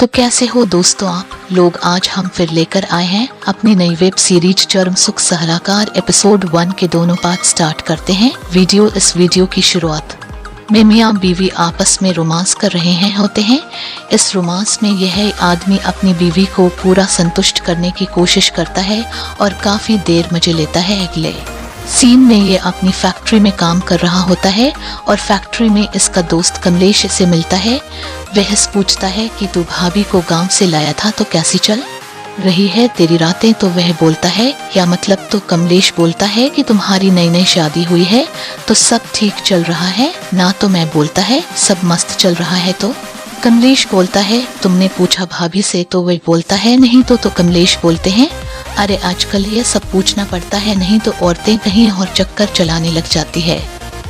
तो कैसे हो दोस्तों आप लोग। आज हम फिर लेकर आए हैं अपनी नई वेब सीरीज चरम सुख सलाहकार एपिसोड 1 के दोनों पार्ट स्टार्ट करते हैं। इस वीडियो की शुरुआत में मियाँ बीवी आपस में रोमांस कर रहे हैं होते हैं। इस रोमांस में यह आदमी अपनी बीवी को पूरा संतुष्ट करने की कोशिश करता है और काफी देर मजे लेता है। अगले सीन में ये अपनी फैक्ट्री में काम कर रहा होता है और फैक्ट्री में इसका दोस्त कमलेश से मिलता है। वह पूछता है कि तू भाभी को गांव से लाया था तो कैसी चल रही है तेरी रातें। तो वह बोलता है क्या मतलब। तो कमलेश बोलता है कि तुम्हारी नई नई शादी हुई है तो सब ठीक चल रहा है ना। तो मैं बोलता है सब मस्त चल रहा है। तो कमलेश बोलता है तुमने पूछा भाभी से। तो वह बोलता है नहीं। तो कमलेश बोलते हैं अरे आजकल ये सब पूछना पड़ता है नहीं तो औरतें कहीं और चक्कर चलाने लग जाती है।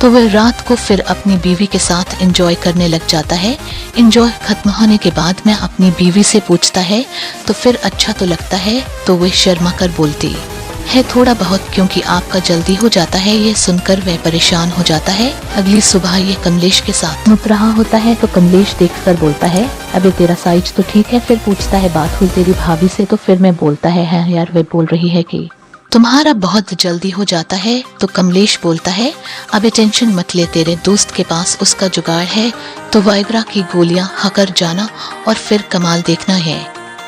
तो वह रात को फिर अपनी बीवी के साथ एंजॉय करने लग जाता है। एंजॉय खत्म होने के बाद मैं अपनी बीवी से पूछता है तो फिर अच्छा तो लगता है। तो वह शर्मा कर बोलती है थोड़ा बहुत क्योंकि आपका जल्दी हो जाता है। ये सुनकर वह परेशान हो जाता है। अगली सुबह ये कमलेश के साथ मुप रहा होता है तो कमलेश देखकर बोलता है अबे तेरा साइज तो ठीक है। फिर पूछता है बात हुई तेरी भाभी से। तो फिर मैं बोलता है हाँ यार वह बोल रही है कि तुम्हारा बहुत जल्दी हो जाता है। तो कमलेश बोलता है अबे टेंशन मत ले तेरे दोस्त के पास उसका जुगाड़ है। तो वाइग्रा की गोलियां खाकर जाना और फिर कमाल देखना है।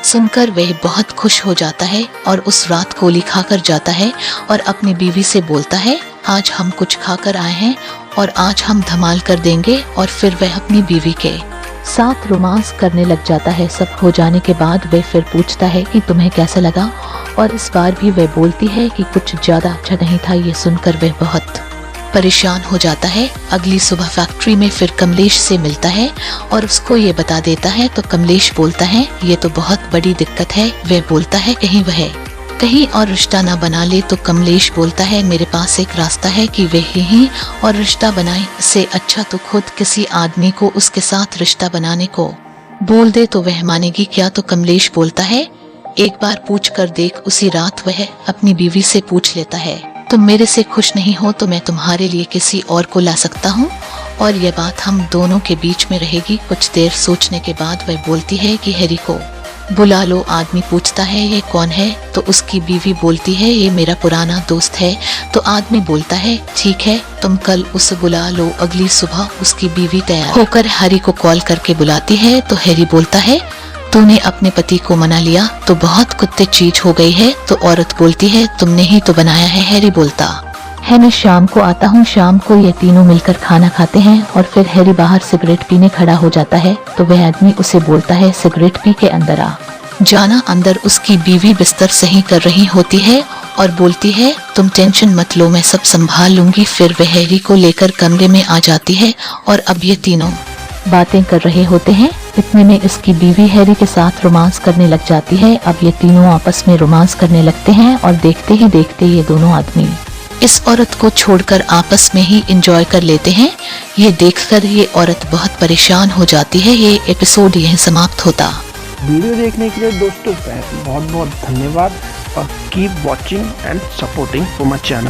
सुनकर वह बहुत खुश हो जाता है और उस रात गोली खाकर जाता है और अपनी बीवी से बोलता है आज हम कुछ खाकर आए हैं और आज हम धमाल कर देंगे। और फिर वह अपनी बीवी के साथ रोमांस करने लग जाता है। सब हो जाने के बाद वह फिर पूछता है कि तुम्हें कैसा लगा और इस बार भी वह बोलती है कि कुछ ज्यादा अच्छा नहीं था। ये सुनकर वह बहुत परेशान हो जाता है। अगली सुबह फैक्ट्री में फिर कमलेश से मिलता है और उसको ये बता देता है। तो कमलेश बोलता है ये तो बहुत बड़ी दिक्कत है। वह बोलता है कहीं और रिश्ता ना बना ले। तो कमलेश बोलता है मेरे पास एक रास्ता है कि वह यहीं और रिश्ता बनाए। इससे अच्छा तो खुद किसी आदमी को उसके साथ रिश्ता बनाने को बोल दे तो वह मानेगी क्या। तो कमलेश बोलता है एक बार पूछ कर देख। उसी रात वह अपनी बीवी से पूछ लेता है तुम मेरे से खुश नहीं हो तो मैं तुम्हारे लिए किसी और को ला सकता हूँ और यह बात हम दोनों के बीच में रहेगी। कुछ देर सोचने के बाद वह बोलती है कि हैरी को बुला लो। आदमी पूछता है ये कौन है। तो उसकी बीवी बोलती है ये मेरा पुराना दोस्त है। तो आदमी बोलता है ठीक है तुम कल उसे बुला लो। अगली सुबह उसकी बीवी तैयार होकर हैरी को कॉल करके बुलाती है। तो हैरी बोलता है तूने अपने पति को मना लिया तो बहुत कुत्ते चीज हो गई है। तो औरत बोलती है तुमने ही तो बनाया है। हैरी बोलता है मैं शाम को आता हूँ। शाम को ये तीनों मिलकर खाना खाते हैं और फिर हैरी बाहर सिगरेट पीने खड़ा हो जाता है। तो वह आदमी उसे बोलता है सिगरेट पी के अंदर आ जाना। अंदर उसकी बीवी बिस्तर सही कर रही होती है और बोलती है तुम टेंशन मत लो मैं सब संभाल लूंगी। फिर वह हैरी को लेकर कमरे में आ जाती है और अब ये तीनों बातें कर रहे होते हैं। इतने में इसकी बीवी हैरी के साथ रोमांस करने लग जाती है। अब ये तीनों आपस में रोमांस करने लगते हैं और देखते ही देखते ये दोनों आदमी इस औरत को छोड़कर आपस में ही एंजॉय कर लेते हैं। ये देखकर ये औरत बहुत परेशान हो जाती है। ये एपिसोड यहीं समाप्त होता। वीडियो देखने के लिए दोस्तों बहुत बहुत धन्यवाद और keep watching and supporting for my channel.